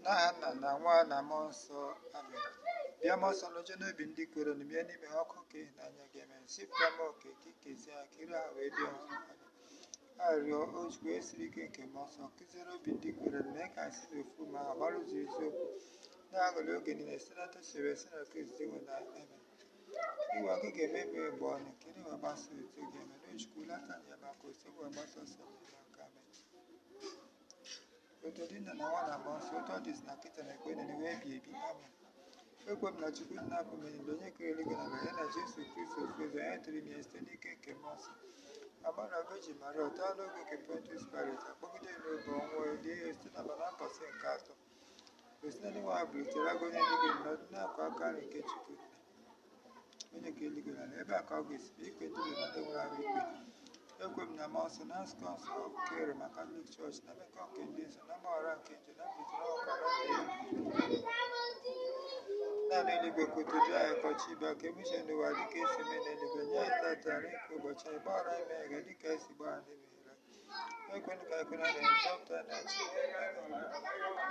Nna na nwa na mmụọ nsọ. Amen. Bịa mmụọ nsọ n'oche n'obi ndị kwere na bịa n'ime ha ọkụ ka ịhụnanya ga-eme sipụta m oke ka ikezie ha kiri ha wee dị ọhụrụ. Arịọ ojikwa esiri ike nke mmụọ nsọ kụziere obi ndị kwere mee ka anyị si n'ofu ma ha gbara ụzọ eziokwu na-aṅụrị oge niile si na ntụsịrị esi na Kristi nwe na eme iwe ọkụ ga-emebi mgbe ọnụ kiri wee gbasa otu ga-eme n'ojikwa ụlata anya maka osikwa gbasa ọsọ n'aka amen. Otu dị nna na nwa na mmụọ nsọ otu ọ dịzi na nkịta na ekwe na wee ebi ebi amen. Ekwe m na Chukwu nna bụ menile onye kere eluigwe na ala ya na Jesu Kristi ofu eze onye tụrụ ime site n'ike nke mmụọ nsọ amara Virgin Maria ọta n'oge nke Pontius Pilate akpọgide n'oge ọnwụ dị ihe site na mbọsị nke atọ osi na ndị nwa bilitere agụ onye eluigwe nọdụ n'akwa aka nri nke Chukwu onye nke eluigwe na ala ebe a ka ọ ga-esi ikpe ndị na ndị nwere ahụ ikpe. Ekwe m na mmụọ nsọ na nzukọ nsọ kere maka Katọlik chọọchị na mmekọ nke ndị nsọ na mgbaghara nke nje na mbilitere ọkara naanị eluigwe kwutoju anyị kọchi ibe ka emuche n'ụwa dịka esi eme n'eluigwe nye anyị tata nri nke ụbọchị anyị gbaghara anyị mmehie dịka esi gbara ndị mehiere ekwenụ ka ekwe na nzọpụta na chi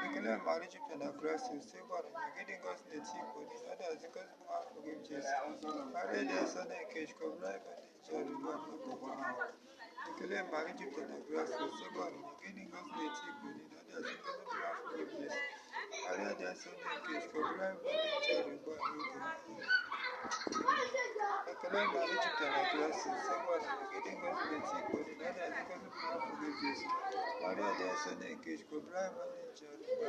ekele mara Jupiter na Kraịst ose gbara nyegide ngozi na-eti ikpo niile ọ dazi ngozi bụ afọ gị Jesu karịa dị nsọ na-eke chikọbụra ebe ndị nche ọrụgbu ekele mara Jupiter na Kraịst ose gbara nyegide ngozi na-eti ikpo niile ọ dazi ngozi bụ afọ gị Jesu karịa dị nsọ na-eke chikọbụra ebe ndị nche ọrụgbu ekele mara Jupiter na Kraịst ose gbara nyegide ngozi na-eti ikpo niile ọ dazi ngozi bụ afọ gị Jesu karịa dị nsọ na-eke chikọbụra ebe ndị nche ọrụgbu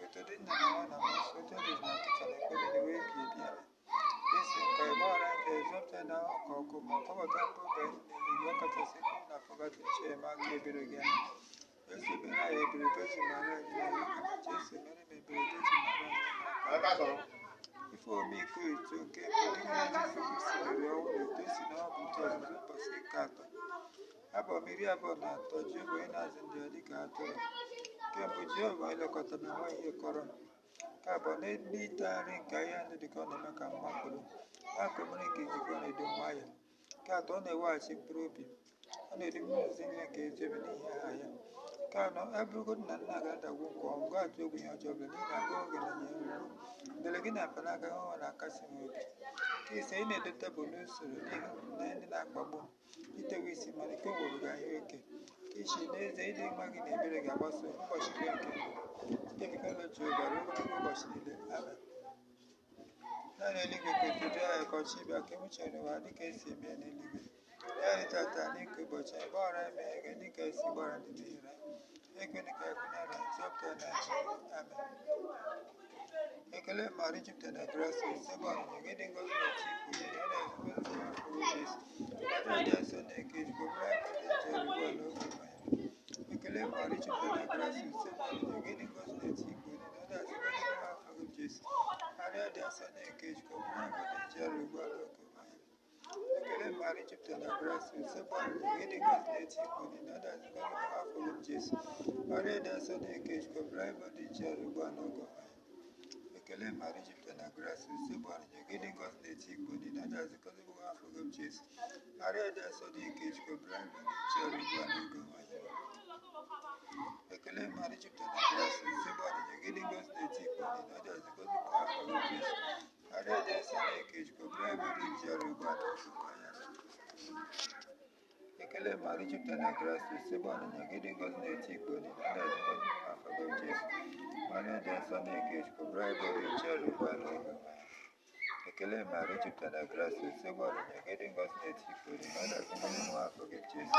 otu dị nna na nwa na mmụọ nsọ otu ọ dị na nkịta na ekwe na wee bi ebi amen. Esi ka ịgbaghara ndị ezọpụta na ọka ọkụ ma kpọbata mkpụrụ n'eluigwe ọkachasị kwụ na pọgati nche ma aka ebere gị anya Jesu mere anyị ebere Virgin Maria anyị na Jesu mere m ebere Virgin Maria ife omiko ito nke mbụ dịka Jesu Kristi mere ọnwụ na eto si na ọ bụ ụtọ ọzụzụ mbọsị nke atọ abụọ m 23 Jehova onye na-azụ ndị ya dịka atụrụ nke mbụ Jehova elekọta na nwa ihe kọrọ m nke abụọ n'ite nri nke ahịa ndụ dịka ọ na-eme ka mma kwuru akụmiri nke jikọ na-edo nwayọ nke atọ ọ na-eweghachi mkpụrụ obi ọ na-edu mmụzi nne nke eziebe n'ihi aha ya nke anọ ebụrụgo na nna ga-adagwu nke ọnwụ ga-atụ egwu ihe ọjọọ ọbụla n'ihi agụ oge na nye nri dere gị na mkpanaka ọnwa na-akasi m obi nke ise ị na-edo tebụl n'usoro n'ihu na ndị na-akpagbu m itewe isi mana ike nwere ga ahụ eke ichi n'eze ịdị mma gị na ebere ga-agbaso ụbọchị ile nke ndụ teknọlọji ụbara ogologo ụbọchị niile amen. Naanị eluigwe ka otuju anyị kọchi ịbịa ka emuche n'ụwa dịka esi eme n'eluigwe ya anyị tata n'ike ụbọchị anyị gbaghara mmehie gị dịka esi gbara ndị mehiere ekwena ka ekwenara nzọpụta na chi amen. Ekele mara Jupiter na Kraịst ose gbara nyegide ngozi na-eti ikpu niile ọ na-ezigozi afọ Jesu karịa dị nsọ na-eke jikọbụra ebe ndị nche ọrụgbu n'oge mmanya ekele mara Jupiter na Kraịst ose gbara nyegide ngozi na-eti ikpu niile ọ na-ezigozi afọ Jesu karịa dị nsọ na-eke jikọbụra ebe ndị nche ọrụgbu n'oge mmanya ekele mara Jupiter na Kraịst ose gbara nyegide ngozi na-eti ikpu niile ọ na-ezigozi afọ Jesu karịa dị nsọ na-eke jikọbụra ebe ndị nche ọrụgbu n'oge mmanya ekele mara Jupiter na Kraịst ose gbara nyegide ngozi na-eti ikpu niile ọ na-ezigozi afọ Jesu karịa dị nsọ na-eke jikọbụra ebe ndị nche ọrụgbu n'oge mmanya ekele mara Jupiter na Kraịst ose gbara nyegide ngozi na-eti ikpu niile ọ na-ezigozi afọ Jesu karịa dị nsọ na-eke jikọbụra ebe ndị nche ọrụgbu n'oge mmanya ekele mara Jupiter na Kraịst ose gbara nyegide ngozi na-eti ikpu niile ọ na-ezigozi afọ Jesu karịa dị nsọ na-eke jikọbụra ebe ndị nche ọrụgbu n'oge mmanya ekele mara Jupiter na Kraịst ose gbara nyegide ngozi na-eti ikpu niile ọ na-ezigozi afọ Jesu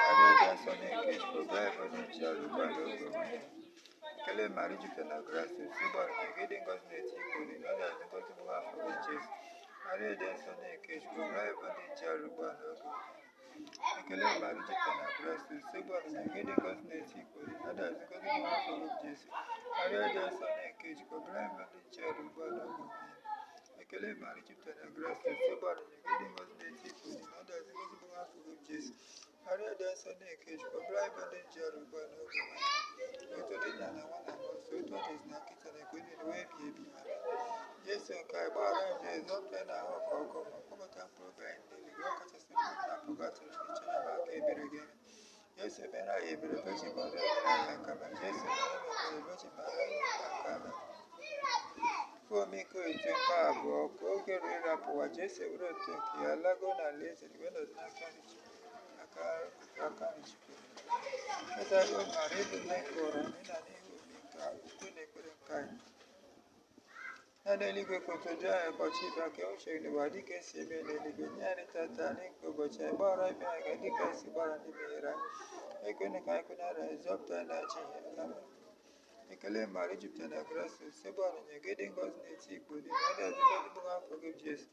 karịa dị nsọ na-eke jikọbụra ebe ndị nche ọrụgbu n'oge mmanya ekele mara Jupiter na Kraịst ose gbara nyegide ngozi na-eti ikpu niile ọ na-ezigozi afọ Jesu karịa dị nsọ na-eke jikọbụra ebe ndị nche ọrụgbu n'oge ekele mara Jupiter na Kraịst ose gbara nyegide ngozi na-eti ikpu niile ọ na-ezigozi afọ Jesu karịa dị nsọ na-eke jikọbụra ebe ndị nche ọrụgbu n'oge ekele mara Jupiter na Kraịst ose gbara nyegide ngozi na-eti ikpu niile ọ na-ezigozi afọ Jesu karịa dị nsọ na-eke jikọbụra ebe ndị nche ọrụgbu n'oge otu dị nna na nwa na mmụọ nsọ otu ọ dị na nkịta na ekwe niile wee bi ebi amen. Jesu nke anyị gbaghara ndị ezọpụta na ahụ ọka ọkụ ma kpọbata mkpụrụ obi anyị n'eluigwe ọkachasị kwụ na pọgati nche na aka ebere gị Jesu mere anyị ebere Virgin Maria anyị aka ma Jesu mere m ebere mara aka na omiko ite nke abụọ ka oge ruru ịrapụwa Jesu were otu nke ya lago n'alaeze iwe nọzi n'aka nri Chukwu mara ịbụ nne nke ụra anyị na n'ihu obi nke ukwu na ekpere nke anyị na n'eluigwe kpotoju anyị ụbọchị ịbịa ka enwechere n'ụwa dịka esi eme n'eluigwe nye anyị tata anyị nke ụbọchị anyị gbaghara ime anyị ga dịka esi gbara ndị mehiere anyị ekwena ka anyị kwenara anyị zọpụta anyị na-achị ihe ekele mara Jupiter na grace sebe ọnụnye gị dị ngọzi na-eti ikpo dị na ọdị azụmọdụ afọ gị Jesu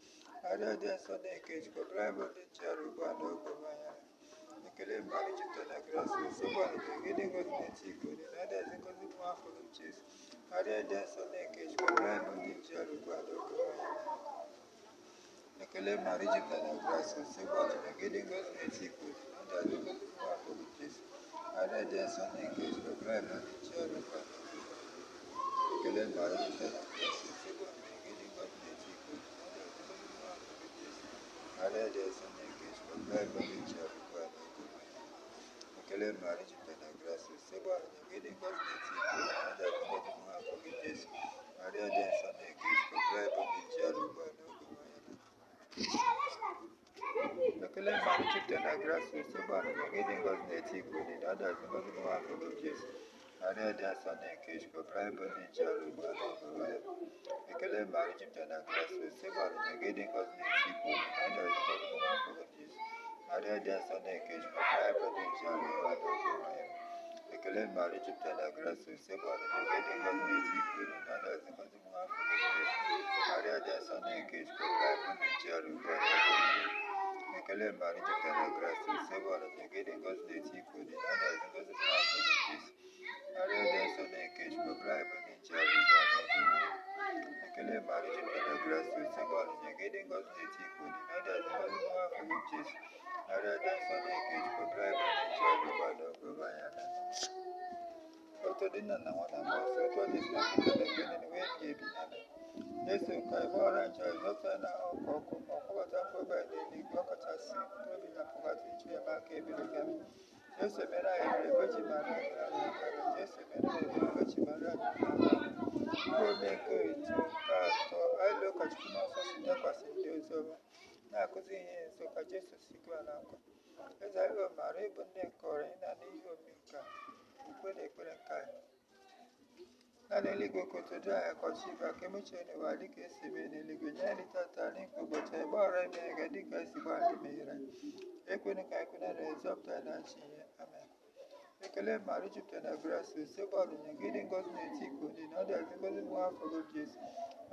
arịa dị nsọ na-eke jikọbara bụ ndị nchara ugbu a n'oge anya ekele mara Jupiter na grace sebe ọnụnye gị dị ngọzi na-eti ikpo dị na ọdị azụmọdụ afọ gị Jesu arịa dị nsọ na-eke jikọbara bụ ndị nchara ugbu a n'oge anya ekele mara Jupiter na grace sebe ọnụnye gị dị ngọzi na-eti ikpo dị na ọdị azụmọdụ afọ gị Jesu arịa dị nsọ na-eke jikọbara bụ ndị nchara ugbu a ekele mara Jupiter na grace sebe ọnụnye gị dị ngọzi na-eti ikpo dị na ọdị azụmọdụ afọ gị Jesu arịa dị nsọ na-eke jikọbara bụ ndị nchara ugbu a n'oge ekele mara Jupiter na grace sebe ọnụnye gị dị ngọzi na-eti ikpo dị na ọdị azụmọdụ afọ gị Jesu arịa dị nsọ na-eke jikọbara bụ ndị nchara ugbu a n'oge ekele mara Jupiter na grace sebe ọnụnye gị dị ngọzi na-eti ikpo dị na ọdị azụmọdụ afọ gị Jesu arịa dị nsọ na-eke jikọbara bụ ndị nchara ugbu a n'oge ekele mara Jupiter na grace sebe ọnụnye gị dị ngọzi na-eti ikpo dị na ọdị azụmọdụ afọ gị Jesu arịa dị nsọ na-eke jikọbara bụ ndị nchara ugbu a n'oge ekele mara Jupiter na grace sebe ọnụnye gị dị ngọzi na-eti ikpo dị na ọdị azụmọdụ afọ gị Jesu arịa dị nsọ na-eke jikọbara bụ ndị nchara ugbu a n'oge ekele mara Jupiter na grace sebe ọnụnye gị dị ngọzi na-eti ikpo dị na ọdị azụmọdụ afọ gị Jesu arịa dị nsọ na-eke jikọbara bụ ndị nchara ugbu a n'oge ekele mara Jupiter na grace sebe ọnụnye gị dị ngọzi na-eti ikpo dị na ọdị azụmọdụ afọ gị Jesu arịa dị nsọ na-eke jikọbara bụ ndị nchara ugbu a n'oge otu dị nna na nwa na mmụọ nsọ otu ọ dị na nkịta na ekpere na wee bi ebi Jesu ka ị gbaghara njọ zọpụta na ọkụ ọkụ ma ọkpọbata mkpụrụ anyị n'eluigwe ọkachasị obi na pụgasị iche ya maka ebere gị Jesu mere anyị ebere eji mara anyị akara Jesu mere anyị ebere eji mara anyị akara ome nke ito nke atọ anyị lee ụkọchukwu n'ọsọ si dakwasị ndị ozi ọma na-akụzi ihe nso ka Jesu si gwa na nkwa eze anyị mara ịbụ nne nke ọrụ anyị na n'ihe omume nke ukwe na ekpere nke anyị na n'eluigwe kotoju anyị kọchi ibe ka emechie n'ụwa dịka esi eme n'eluigwe nye anyị tata anyị nke ụbọchị anyị gbaghara ime anyị ga dịka esi gbaa ndị mehiere anyị ekwena ka anyị kwenara anyị zọpụta anyị na-achị ihe amen ekele mara Jupiter na grace sebe ọnụnye gị dị ngọzi na-eti ikpo dị na ọdị azụmọdụ afọ gị Jesu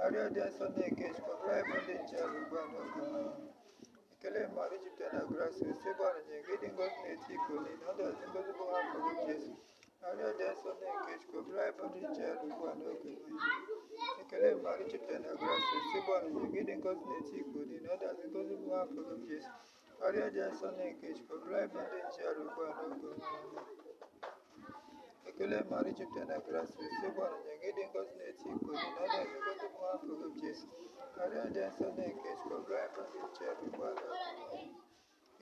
arịa dị nsọ na-eke jikọbara bụ ndị nchara ugbu a n'oge ekele mara Jupiter na grace sebe ọnụnye gị dị ngọzi na-eti ikpo dị na ọdị azụmọdụ afọ gị Jesu arịa dị nsọ na-eke jikọbara bụ ndị nchara ugbu a n'oge ekele mara Jupiter na grace sebe ọnụnye gị dị ngọzi na-eti ikpo dị na ọdị azụmọdụ afọ gị Jesu arịa dị nsọ na-eke jikọbara bụ ndị nchara ugbu a n'oge ekele mara Jupiter na grace sebe ọnụnye gị dị ngọzi na-eti ikpo dị na ọdị azụmọdụ afọ gị Jesu arịa dị nsọ na-eke jikọbara bụ ndị nchara ugbu a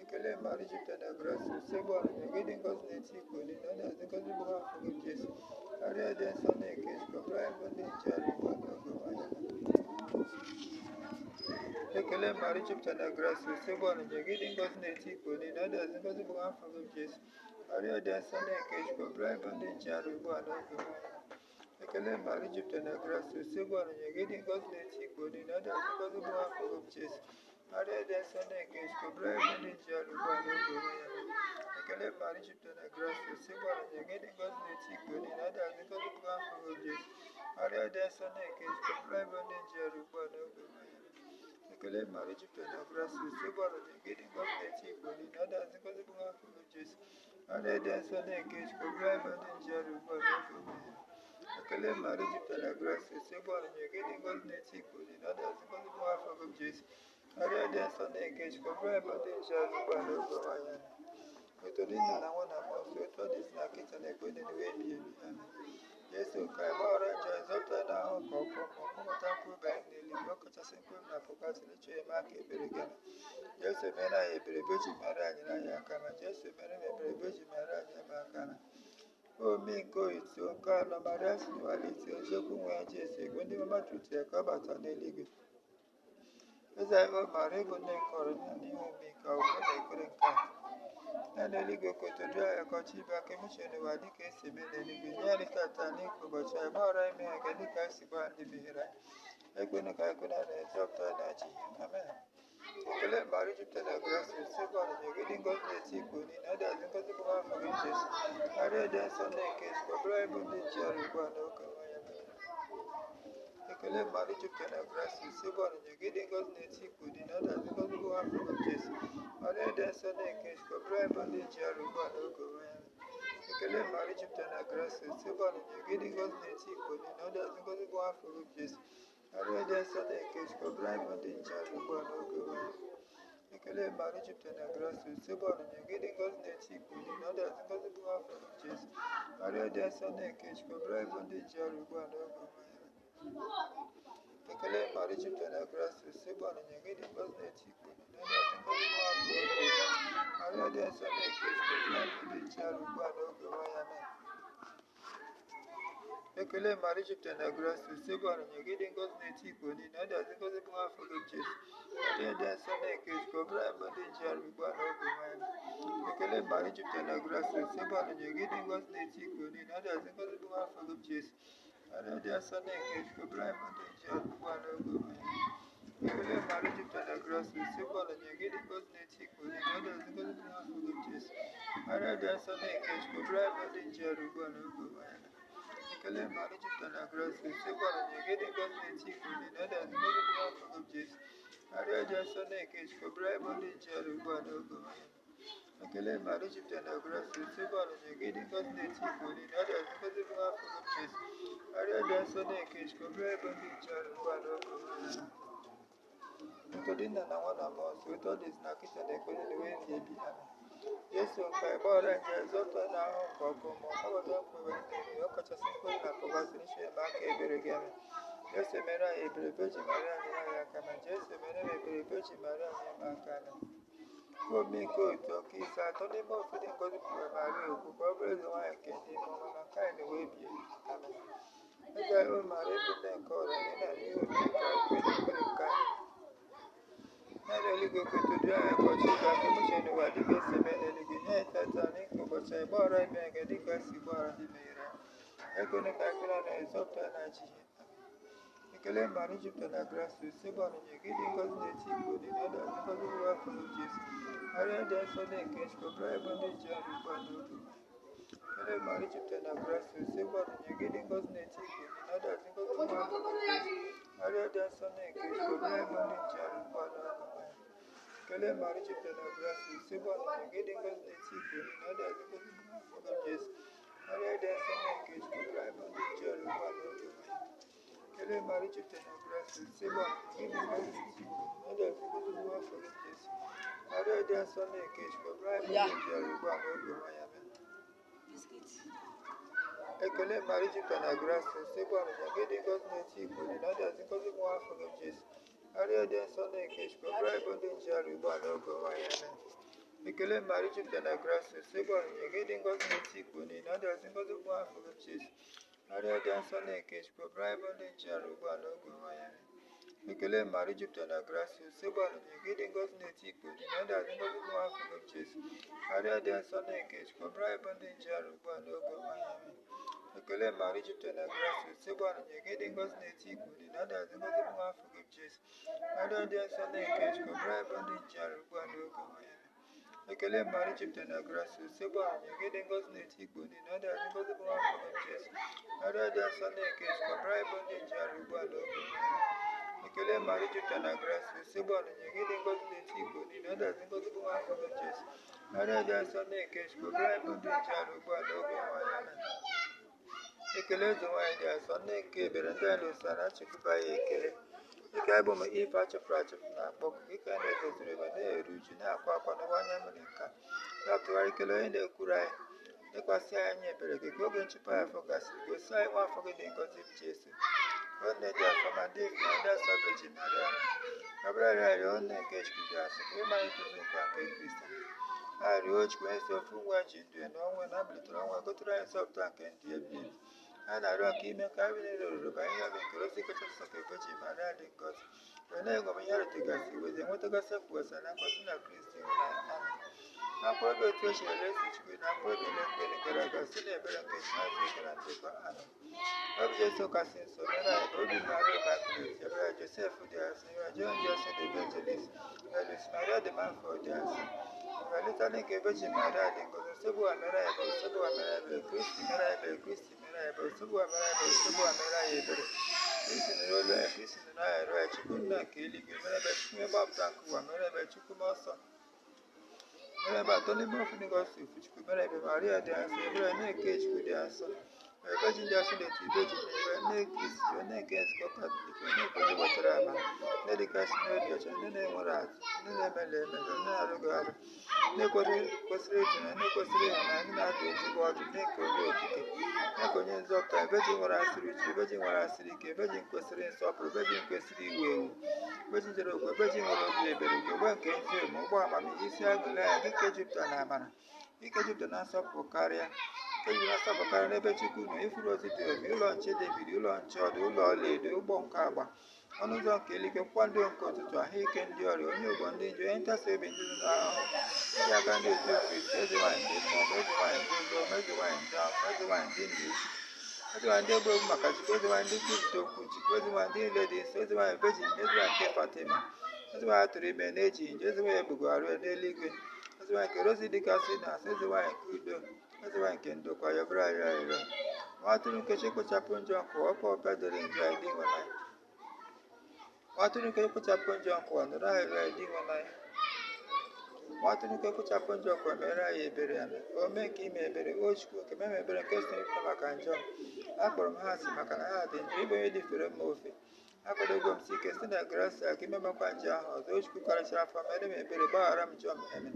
ekele mara Jupiter na grace sebe ọnụnye gị dị ngọzi na-eti ikpo dị na ọdị azụmọdụ afọ gị Jesu arịa dị nsọ na-eke jikọbara bụ ndị nchara ugbu a n'oge ekele mara Jupiter na grace sebe ọnụnye gị dị ngọzi na-eti ikpo dị na ọdị azụmọdụ afọ gị Jesu arịa dị nsọ na-eke jikọbara bụ ndị nchara ugbu a n'oge ekele mara Jupiter na grace sebe ọnụnye gị dị ngọzi na-eti ikpo dị na ọdị azụmọdụ afọ gị Jesu arịa dị nsọ na-eke jikọbara bụ ndị nchara ugbu a n'oge ekele mara Jupiter na grace sebe ọnụnye gị dị ngọzi na-eti ikpo dị na ọdị azụmọdụ afọ gị Jesu arịa dị nsọ na-eke jikọbara bụ ndị nchara ugbu a n'oge ekele mara Jupiter na grace sebe ọnụnye gị dị ngọzi na-eti ikpo dị na ọdị azụmọdụ afọ gị Jesu arịa dị nsọ na-eke jikọbara bụ ndị nchara ugbu a n'oge ekele mara Jupiter na grace sebe ọnụnye gị dị ngọzi na-eti ikpo dị na ọdị azụmọdụ afọ gị Jesu arịa dị nsọ na-eke jikọbara bụ ndị nchara ugbu a n'oge otu dị nna na nwa na mmụọ nsọ otu ọ dị na nkịta na ekpere na wee bi ebi Jesu ka ị gbaghara njọ zọpụta na ahụ ka ọkụ ma ọkpọbata mkpụrụ anyị n'eluigwe ọkachasị mkpụrụ na pụgasị na-eche ya maka ebere gị Jesu mere anyị ebere eji mara anyị aka ma Jesu mere m ebere eji mara anyị aka Omiko ito nka na Maria si walite eziokwu nwe ya Jesu igwe ndị mama tutere ka ọ bata n'eluigwe. Eze anyị Maria bụ nne nkọrọ na n'ihe omika okwe na ekpere nke a. Na n'eluigwe kotodo ya kọcha ibe aka emeche n'ụwa dịka esi eme n'eluigwe. Nye anyị tata n'ikwu ụbọchị anyị gbaghara ime ha ga dịka anyị si gba ndị mehiere anyị. Ekwena ka anyị kwena na ezọpụta na chi. Amen. Ekele Maria jupụtara na grace nsogbu ọnụnye gị dị ngozi na-eti ikwu niile na adịghị ngozi bụ afọ gị Jesu. Maria dị nsọ na-eke sikọbụrụ anyị bụ ndị nche ọrụ ugbu a na oge nwanya. Ekele Maria jupụtara na grace nsogbu ọnụnye gị dị ngozi na-eti ikwu niile na adịghị ngozi bụ afọ gị Jesu. Maria dị nsọ na-eke sikọbụrụ anyị bụ ndị nche ọrụ ugbu a na oge nwanya. Ekele Maria jupụtara na grace nsogbu ọnụnye gị dị ngozi na-eti ikwu niile na adịghị ngozi bụ afọ gị Jesu. Maria dị nsọ na-eke sikọbụrụ anyị bụ ndị nche ọrụ ugbu a na oge nwanya. Ekele Maria jupụtara na grace nsogbu ọnụnye gị dị ngozi na-eti ikwu niile na adịghị ngozi bụ afọ gị Jesu. Maria dị nsọ na-eke sikọbụrụ anyị bụ ndị nche ọrụ ugbu a na oge nwanya. Ekele Maria jupụtara na grace nsogbu ọnụnye gị dị ngozi na-eti ikwu niile na adịghị ngozi bụ afọ gị Jesu. Maria dị nsọ na-eke sikọbụrụ anyị bụ ndị nche ọrụ ugbu a na oge nwanya. Ekele Maria jupụtara na grace nsogbu ọnụnye gị dị ngozi na-eti ikwu niile na adịghị ngozi bụ afọ gị Jesu. Maria dị nsọ na-eke sikọbụrụ anyị bụ ndị nche ọrụ ugbu a na oge nwanya. Ekele Maria jupụtara na grace nsogbu ọnụnye gị dị ngozi na-eti ikwu niile na adịghị ngozi bụ afọ gị Jesu. Maria dị nsọ na-eke sikọbụrụ anyị bụ ndị nche ọrụ ugbu a na oge nwanya. Ekele Maria jupụtara na grace nsogbu ọnụnye gị dị ngozi na-eti ikwu niile na adịghị ngozi bụ afọ gị Jesu. Maria dị nsọ na-eke sikọbụrụ anyị bụ ndị nche ọrụ ugbu a na oge nwanya. Ekele Maria jupụtara na grace nsogbu ọnụnye gị dị ngozi na-eti ikwu niile na adịghị ngozi bụ afọ gị Jesu. Maria dị nsọ na-eke sikọbụrụ anyị bụ ndị nche ọrụ ugbu a na oge nwanya. Ekele Maria jupụtara na grace nsogbu ọnụnye gị dị ngozi na-eti ikwu niile na adịghị ngozi bụ afọ gị Jesu. Maria dị nsọ na-eke sikọbụrụ anyị bụ ndị nche ọrụ ugbu a na oge nwanya. Ntụdị nna na nwa na mmụọ nsọ ụtọ dị na kịta na ekpere na wee dị ebi ha. Jesu nke ịgbaghara nje zọpụta na ahụ nke ọkụ ma ọ gbata mkpụrụ ndị ọ kachasị mkpụrụ na pụgasị n'isi eme aka ebere gị eme. Jesu mere anyị ebere Virgin Maria nyere anyị aka na Jesu mere anyị ebere Virgin Maria nyere m aka na omiko otu oke ise atọ n'ime ofu dị ngozi pụrụ Maria okwu ka ọ bụrụ eze nwaanyị nke ndị ọma na nke anyị na-wee bie amen. Eze anyị Maria bụ nne nke ọrụ anyị na ihe omika okwe na ekpere nke anyị. Na n'eluigwe kotodo anyị kọcha ịga ka emeche n'ụwa dịka esi eme n'eluigwe. Nye anyị tata n'ike ụbọchị anyị gbaghara ime anyị dịka esi gbaghara ndị mehiere anyị. Ekwena ka anyị kwena na ezọpụta na chi. Ekele Maria jupụtara na grace nsogbu ọnụnye gị dị ngozi na-eti ikwu niile na adịghị ngozi bụ afọ gị Jesu. Maria dị nsọ na-eke sikọbụrụ anyị bụ ndị nche ọrụ ugbu a na oge. Ekele Maria jupụtara na grace nsogbu ọnụnye gị dị ngozi na-eti ikwu niile na adịghị ngozi bụ afọ gị Jesu. Maria dị nsọ na-eke sikọbụrụ anyị bụ ndị nche ọrụ ugbu a na oge. Ekele Maria jupụtara na grace nsogbu ọnụnye gị dị ngozi na-eti ikwu niile na adịghị ngozi bụ afọ gị Jesu. Maria dị nsọ na-eke sikọbụrụ anyị bụ ndị nche ọrụ ugbu a na oge. Ekele Maria jupụtara na grace nsogbu ọnụnye gị dị ngozi na-eti ikwu niile na adịghị ngozi bụ afọ gị Jesu. Maria dị nsọ na-eke sikọbụrụ anyị bụ ndị nche ọrụ ugbu a na oge nwanya. Ekele Maria jupụtara na grace nsogbu ọnụnye gị dị ngozi na-eti ikwu niile na adịghị ngozi bụ afọ gị Jesu. Maria dị nsọ na-eke sikọbụrụ anyị bụ ndị nche ọrụ ugbu a na oge nwanya. Ekele Maria jupụtara na grace nsogbu ọnụnye gị dị ngozi na-eti ikwu niile na adịghị ngozi bụ afọ gị Jesu. Maria dị nsọ na-eke sikọbụrụ anyị bụ ndị nche ọrụ ugbu a na oge nwanya. Ekele Maria jupụtara na grace nsogbu ọnụnye gị dị ngozi na-eti ikwu niile na adịghị ngozi bụ afọ gị Jesu. Maria dị nsọ na-eke sikọbụrụ anyị bụ ndị nche ọrụ ugbu a na oge nwanya. Ekele Maria jupụtara na grace nsogbu ọnụnye gị dị ngozi na-eti ikwu niile na adịghị ngozi bụ afọ gị Jesu. Maria dị nsọ na-eke sikọbụrụ anyị bụ ndị nche ọrụ ugbu a na oge nwanya. Ekele Maria jupụtara na grace nsogbu ọnụnye gị dị ngozi na-eti ikwu niile na adịghị ngozi bụ afọ gị Jesu. Maria dị nsọ na-eke sikọbụrụ anyị bụ ndị nche ọrụ ugbu a na oge nwanya. Ekele Maria jupụtara na grace nsogbu ọnụnye gị dị ngozi na-eti ikwu niile na adịghị ngozi bụ afọ gị Jesu. Maria dị nsọ na-eke sikọbụrụ anyị bụ ndị nche ọrụ ugbu a na oge nwanya. Ekele eze nwaanyị dị asọ nne nke ebere ndị anyị na-esa na nchekwube anyị ekele. Dịka anyị bụ m ife achụpụrụ achụpụ na-akpọkụ dịka anyị na-ezoziri ebe na-eru uju na-akwa akwa n'ụwa anya mmiri nka. Na-atụgharị kele onye na-ekwuru anyị lekwasị anyị ebere gị ka oge nchụpụ anyị afọ gasịrị gosi anyị nwa afọ gị dị ngozi bụ Jesu. Onye dị afọ ma ndị na ndị asọ Virgin Maria. Ọ bụrụ arịa onye nke Chukwu dị asọ ka ịma anyị nkụzi nke Kristi. arịọ Chukwu esi ofu nwa ji ndụ na ọnwa na mbilitere ọnwa gotere anyị nzọpụta nke ndụ ebighị ebi. Anyị na-arịọ ka ime ka anyị niile ruru ka ihe bụ nke ozi kachasị nsọ ka Ebeji Maria dị ngọzi wee na-egome ihe rụtegasị weze nwetagasị ekwugasị na nkwasị na Kristi na akwụkwọ ebe otu o chere esi Chukwu na akwụkwọ ebe na-ekpere gara aga si na ebere nke Chineke ike na ndekọ anọ obi Jesu kasị nso mere anyị ka obi mara ụka Kristi ebere Josef dị asị ya John Joseph de Evangelist Elis Maria de Manford dị asị Litany nke Ebeji Maria dị ngọzi Osobuwa mere anyị ebere Osobuwa mere anyị ebere Kristi mere anyị ebere Kristi mere anyị ebere Osobuwa mere anyị ebere Osobuwa mere anyị ebere Kristi nụrụ olu anyị Kristi nụrụ anyị rụ anyị Chukwu nna nke eluigwe mere ebe Chukwu ebe ọpụta nke ụwa mere ebe Chukwu m ọsọ mere ebe atọ n'ime ofu n'ịgọsi ofu Chukwu mere ebe Maria dị asọ ebere na-eke Chukwu dị asọ Ebeji ndị asọ na-etu Ibeji na-ebe nne Kristi onye nke nzukọ Katọlik onye nke ndị wetara ama ndị dịgasị n'obi ọcha ndị na-enwere atụ ndị na-emele emele ndị na-arụghị arụ ndị kwesịrị ịtụ na ndị kwesịrị ịhụ na ndị na-adụ ezigbo ọdụ ndị nke onye okike nke onye nzọpụta Ebeji nwere asịrị uche Ebeji nwere asịrị ike Ebeji kwesịrị nsọpụrụ Ebeji kwesịrị iwu ewu Ebeji jere okwu Ebeji nwere obi ebere ugogbe nke ezi omume ụgbọ amamihe isi agụle ya dịka jupụtara na amara ike jupụtara na nsọpụrụ karịa ike jupụtara na nsọpụrụ karịa n'ebe Chukwu nọ ifuru ozi dị obi ụlọ nche David ụlọ nche ọdụ ụlọ ọlaedo ụgbọ nke agba ọnụ ụzọ nke eluigwe nkwado nke ụtụtụ ahụike ndị ọrịa onye ụgbọ ndị nje onye ntasa obi ndị nọ n'ahụhụ ndị aga ndị otu Kristi eze nwaanyị ndị nsọ eze nwaanyị ndị ndọ eze nwaanyị ndị afọ eze nwaanyị ndị nna echi eze nwaanyị ndị egwu egwu maka Chukwu eze nwaanyị ndị kwupụta okwu Chukwu eze nwaanyị ndị niile dị nsọ eze nwaanyị Virgin eze nwaanyị nke Fatima eze nwaanyị atụrụ ime na-eji nje eze nwaanyị ebugharị n'eluigwe eze nwaanyị nke rozi dịgasị na asị eze nwaanyị nke udo eze nwaanyị nke ndokwa ya bụrụ anyị arịrịọ nwa atụrụ nke chi kpochapụ njọ nkụ ọkụ ọbịa dịrị njọ anyị dị nwere anyị nwatụrụ nke kpochapụ njọ nkụ nụrụ arịrịọ anyị dị nwere anyị nwatụrụ nke kpochapụ njọ nkụ mere anyị ebere ya o mee nke ime ebere o Chukwu nke mee ebere nke so ịpụta maka njọ akpọrọ m ha asị maka na ha dị njọ ịbụ onye dịfere m ofe akwadogo m si ike site na gracia ka imemekwa njọ ahụ ọzọ o Chukwu karịchara afọ mere m ebere gbaghara m njọ m eme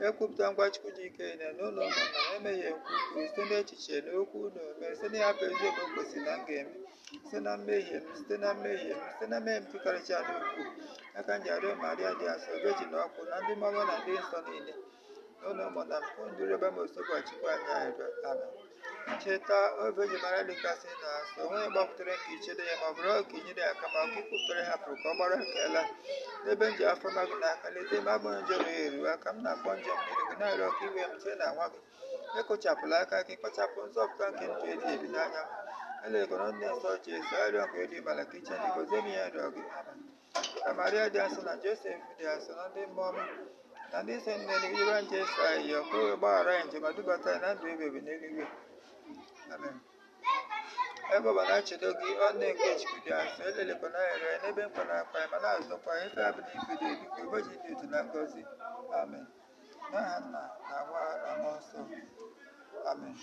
ekwupụta ngwa Chukwu ji ike na n'ụlọ ụmụnna na emeghe nkwukwu site n'echiche na okwu na ome site n'ịhapụ eziokwu o kwesịrị na m ga-eme site na mmehie m site na mmehie m site na mmehie m tụkarịchara n'ukwu aka m ji arịọ Maria dị asọ Ebeji na ọkụ na ndị mmanwụ na ndị nsọ niile n'ụlọ ụmụnna m hụ ndụ rebe m osogbu Chukwu anyị arịrịọ amen cheta Ebeji Maria dịgasị na asọ onye gbapụtara nke ichedo ya ma ọ bụrụ ka inyere ya aka ma ọkụ ikwupụtara hapụrụ ka ọ gbara nkela n'ebe nji afọ magụ n'aka lete ma abụ njọ ya eru aka m na-akpọ njọ mmiri gị na-arịọ ka iwe m site na nwa gị ekpochapụla aka gị kpachapụ nzọpụta nke ndụ ebi ebi n'anya m elekọrọ ndị nsọ Jesu arịọ nke dị mala ka iche ndị gozie m ihe nrịọ gị ka Maria dị asọ na Josef dị asọ na ndị mmụọ na ndị nsọ nne n'eluigwe Jesu anyị ọkụ wee gbaghara anyị njem ma dubata ya na ndụ ebi ebi n'eluigwe amen ebe ọba na-echedo gị ọ na-eke Chukwu dị asọ elelekwa na arịrịọ ya n'ebe mkpa na-akpa ya ma na-azọkwa ife abụ n'ife dị ebiko Ebeji dị otu na ngọzi amen n'aha Nna na Nwa na Mmụọ Nsọ amen